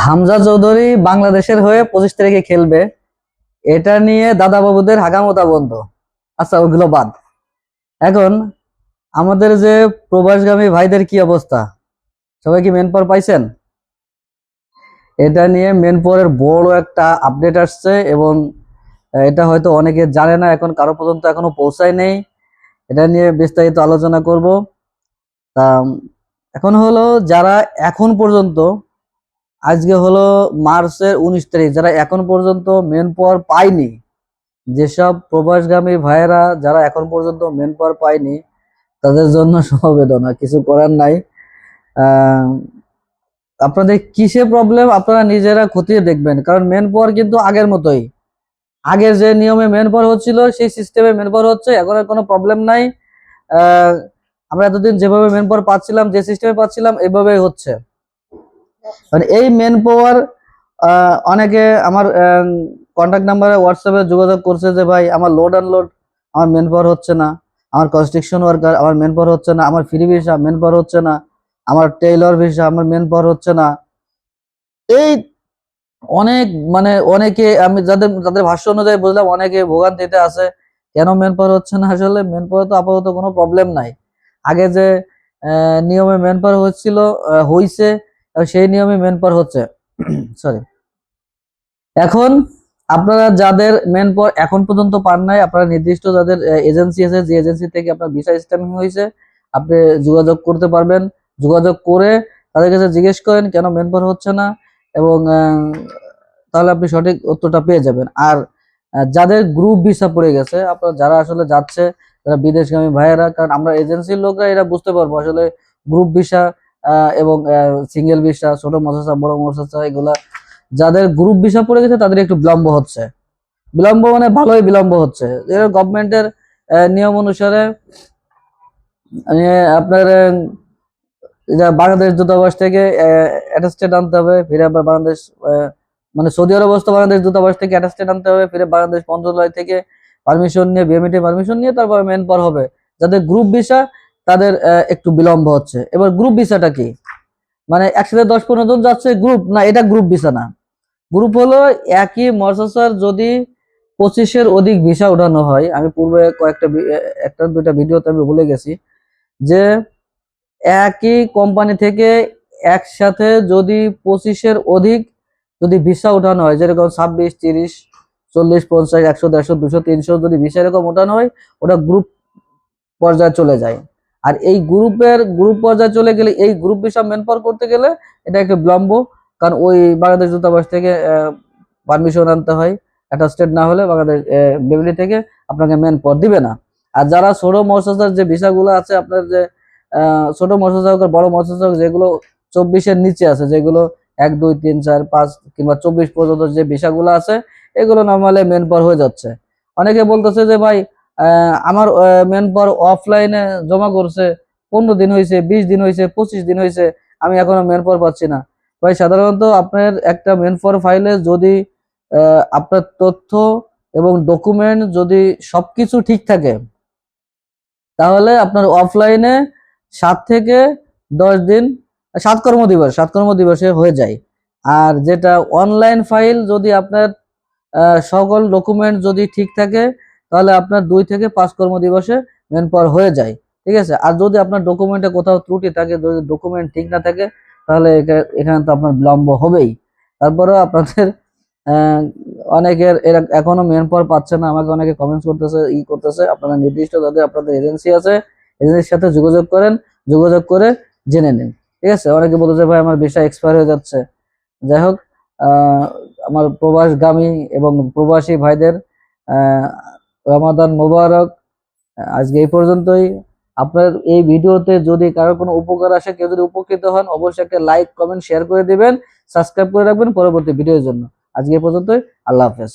হামজা চৌধুরী বাংলাদেশের হয়ে 25 তারিখে খেলবে, এটা নিয়ে দাদা বাবুদের হাগামোতা বন্ধ। আচ্ছা, ওগুলো বাদ। এখন আমাদের যে প্রবাসগামী ভাইদের কি অবস্থা, সবাই কি মেন পাওয়ার পাইছেন? এটা নিয়ে মেন পাওয়ারের বড় একটা আপডেট আসছে, এবং এটা হয়তো অনেকে জানে না, এখন কারো পর্যন্ত এখনো পৌঁছায় নেই। এটা নিয়ে বিস্তারিত আলোচনা করব। তা এখন হলো, যারা এখন পর্যন্ত, আজকে হলো মার্চের 19 তারিখ, যারা এখন পর্যন্ত মেন পাওয়ার পায়নি, যেসব প্রবাসগামী ভাইয়েরা যারা এখন পর্যন্ত মেন পাওয়ার পায়নি, তাদের জন্য সমবেদনা, কিছু করার নাই। আপনাদের কিসে প্রবলেম আপনারা নিজেরা খতিয়ে দেখবেন, কারণ মেন পাওয়ার কিন্তু আগের মতোই, আগের যে নিয়মে মেন পাওয়ার হচ্ছিল সেই সিস্টেমে মেন পাওয়ার হচ্ছে, এখন আর কোনো প্রবলেম নাই। আমরা এতদিন যেভাবে মেন পাওয়ার পাচ্ছিলাম, যে সিস্টেমে পাচ্ছিলাম, এভাবেই হচ্ছে। মানে এই মেন পাওয়ার, অনেকে আমার কন্ট্যাক্ট নাম্বারে হোয়াটসঅ্যাপে যোগাযোগ করছে যে ভাই আমার লোড আনলোড আমার মেন পাওয়ার হচ্ছে না, আমার কনস্ট্রাকশন ওয়ার্কার আমার মেন পাওয়ার হচ্ছে না, আমার ফ্রি ভিসা মেন পাওয়ার হচ্ছে না, আমার টেইলর ভিসা আমার মেন পাওয়ার হচ্ছে না। এই অনেক, মানে অনেকে, আমি যাদের যাদের ভাষ্য অনুযায়ী বুঝলাম অনেকে ভোগান্তিতে আছে। কেন মেন পাওয়ার হচ্ছে না? আসলে মেন পাওয়ার তো আপাতত কোনো প্রবলেম নাই। আগে যে নিয়মে মেন পাওয়ার হচ্ছিল, হইছে, সেই নিয়মে মেন পাওয়ার হচ্ছে। সরি, এখন আপনারা যাদের মেন পাওয়ার এখন পর্যন্ত পান নাই, আপনারা নির্দিষ্ট যাদের এজেন্সি আছে, যে এজেন্সি থেকে আপনার ভিসা স্ট্যাম্পিং হয়েছে, আপনি যোগাযোগ করতে পারবেন। যোগাযোগ করে তাদের কাছে জিজ্ঞেস করেন কেন মেন পাওয়ার হচ্ছে না, এবং তাহলে আপনি সঠিক উত্তরটা পেয়ে যাবেন। আর যাদের গ্রুপ ভিসা পড়ে গেছে, আপনারা যারা আসলে যাচ্ছে, যারা বিদেশগামী ভাইয়েরা, কারণ আমরা এজেন্সির লোকরা এরা বুঝতে পারবো আসলে গ্রুপ ভিসা এবং সিঙ্গেল ভিসা, ছোট মশাসা বড় মশাসা, এগুলা যাদের গ্রুপ ভিসা পড়ে গেছে তাদের একটু বিলম্ব হচ্ছে। বিলম্ব মানে ভালোই বিলম্ব হচ্ছে। গভর্নমেন্টের নিয়ম অনুসারে আপনার বাংলাদেশ দূতাবাস থেকে অ্যাটাস্টেড আনতে হবে, ফিরে আবার বাংলাদেশ, মানে সৌদি আরব অবস্থা বাংলাদেশ দূতাবাস থেকে অ্যাটাস্টেড আনতে হবে, ফিরে বাংলাদেশ মন্ত্রণালয় থেকে পারমিশন নিয়ে, বিএমইটি পারমিশন নিয়ে তারপর মেন পাওয়ার হবে। যাদের গ্রুপ ভিসা তাদের একটু বিলম্ব হচ্ছে। এবার গ্রুপ ভিসাটা কি? মানে একসাথে 10-15 জন যাচ্ছে, গ্রুপ না, এটা গ্রুপ ভিসা না। গ্রুপ হলো একই মর্সাসার যদি 25-এর অধিক ভিসা উঠানো হয়, আমি পূর্বে একটা দুইটা ভিডিওতে আমি বলে গেছি যে একই কোম্পানি থেকে একসাথে যদি 25-এর অধিক যদি ভিসা উঠানো হয়, যেরকম 26, 30, 40, 50, 100, 150, 200, 300 যদি ভিসা এরকম উঠানো হয়, ওটা গ্রুপ পর্যায়ে চলে যায়। আর এই গ্রুপ পর্যায়ে চলে গেলে, এই গ্রুপ ভিসা মেন পাওয়ার করতে গেলে এটা একটু বিলম্ব, কারণ ওই বাংলাদেশ দূতাবাস থেকে পারমিশন আনতে হয়। অ্যাটাস্টেড না হলে বাংলাদেশ বিএমইটি থেকে আপনাকে মেন পাওয়ার দিবে না। আর যারা ছোট মর্সাসার যে ভিসাগুলো আছে, আপনার যে ছোট মর্সাসা হোক বড় মর্সাসা হোক, যেগুলো 24-এর নিচে আছে, যেগুলো 1, 2, 3, 4, 5 কিংবা 24 পর্যন্ত যে ভিসাগুলো আছে, এগুলো নর্মালি মেন পাওয়ার হয়ে যাচ্ছে। অনেকে বলতেছে যে ভাই আমার মেন পাওয়ার অফলাইনে জমা করছে, 15 দিন হয়েছে, 20 দিন হয়েছে, 25 দিন হয়েছে, আমি এখনো মেন পাওয়ার পাচ্ছি না। ভাই সাধারণত আপনার একটা মেন পাওয়ার ফাইলে যদি আপনার তথ্য এবং ডকুমেন্ট যদি সবকিছু ঠিক থাকে, তাহলে আপনার অফলাইনে 7 থেকে 10 দিন, 7 কর্মদিবসে হয়ে যায়। আর যেটা অনলাইন ফাইল, যদি আপনার সকল ডকুমেন্ট যদি ঠিক থাকে, তাহলে আপনার 2 থেকে 5 কর্মদিবসে মেন পাওয়ার হয়ে যায়। ঠিক আছে? আর যদি আপনার ডকুমেন্টে কোথাও ত্রুটি থাকে, যদি ডকুমেন্ট ঠিক না থাকে, তাহলে এখানে তো আপনার বিলম্ব হবেই। তারপরেও আপনাদের অনেকের এখনো মেন পাওয়ার পাচ্ছে না, আমাকে অনেকে কমেন্টস করতেছে। আপনারা নির্দিষ্ট যাদের আপনাদের এজেন্সি আছে, এজেন্সির সাথে যোগাযোগ করেন, যোগাযোগ করে জেনে নিন। ঠিক আছে? অনেকে বলতেছে ভাই আমার ভিসা এক্সপায়ার হয়ে যাচ্ছে। যাই হোক, আমার প্রবাসগামী এবং প্রবাসী ভাইদের রমাদান মোবারক। আজকে এই পর্যন্তই। আপনার এই ভিডিওতে যদি কারোর কোনো উপকার আসে, কেউ যদি উপকৃত হন, অবশ্যই একটা লাইক, কমেন্ট, শেয়ার করে দিবেন, সাবস্ক্রাইব করে রাখবেন পরবর্তী ভিডিওর জন্য। আজকে এই পর্যন্তই। আল্লাহ হাফেজ।